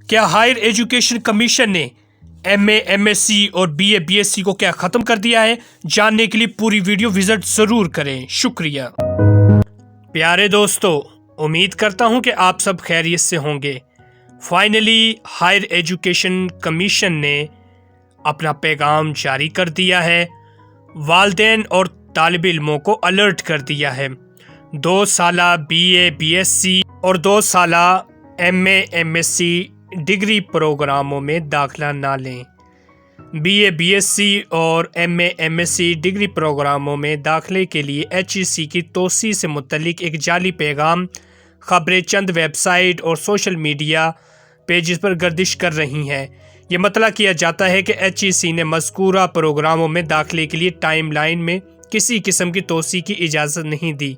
کیا higher education commission نے M A M S C اور B A B S C کو کیا ختم کر دیا ہے؟ جاننے کے لیے پوری ویڈیو وزٹ ضرور کریں۔ شکریہ۔ پیارے دوستو، امید کرتا ہوں کہ آپ سب خیریت سے ہوں گے۔ فائنلی ہائر ایجوکیشن کمیشن نے اپنا پیغام جاری کر دیا ہے، والدین اور طالب علموں کو الرٹ کر دیا ہے۔ 2 سالہ B A B S C اور 2 سالہ M A M S C degree پروگراموں میں داخلہ نہ لیں۔ B A B S C اور M A M S C degree پروگراموں میں داخلے کے لیے ایچ ای سی کی توسیع سے متعلق ایک جعلی پیغام خبریں چند ویب سائٹ اور سوشل میڈیا پیجز پر گردش کر رہی ہیں۔ یہ مطلع کیا جاتا ہے کہ ایچ ای سی نے مذکورہ پروگراموں میں داخلے کے لیے ٹائم لائن میں کسی قسم کی توسیع کی اجازت نہیں دی۔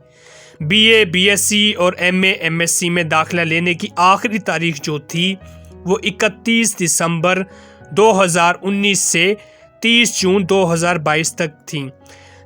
B A B S C اور M A M S C میں داخلہ لینے کی آخری تاریخ جو تھی وہ 31 دسمبر 2019 سے 30 جون 2022 تک تھیں۔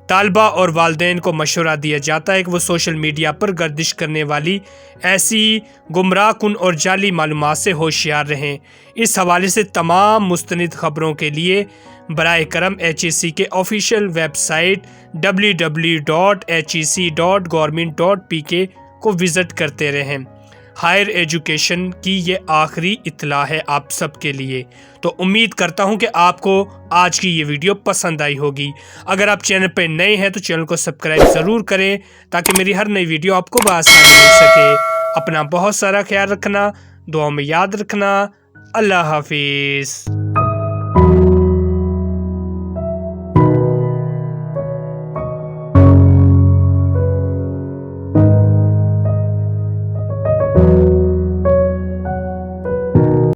طالبہ اور والدین کو مشورہ دیا جاتا ہے کہ وہ سوشل میڈیا پر گردش کرنے والی ایسی گمراہ کن اور جعلی معلومات سے ہوشیار رہیں۔ اس حوالے سے تمام مستند خبروں کے لیے براہ کرم ایچ ای سی کے آفیشیل ویب سائٹ www.hec.government.pk کو وزٹ کرتے رہیں۔ ہائر ایجوکیشن کی یہ آخری اطلاع ہے آپ سب کے لیے۔ تو امید کرتا ہوں کہ آپ کو آج کی یہ ویڈیو پسند آئی ہوگی۔ اگر آپ چینل پہ نئے ہیں تو چینل کو سبسکرائب ضرور کریں تاکہ میری ہر نئی ویڈیو آپ کو بآسانی مل سکے۔ اپنا بہت سارا خیال رکھنا، دعاؤں میں یاد رکھنا۔ اللہ حافظ۔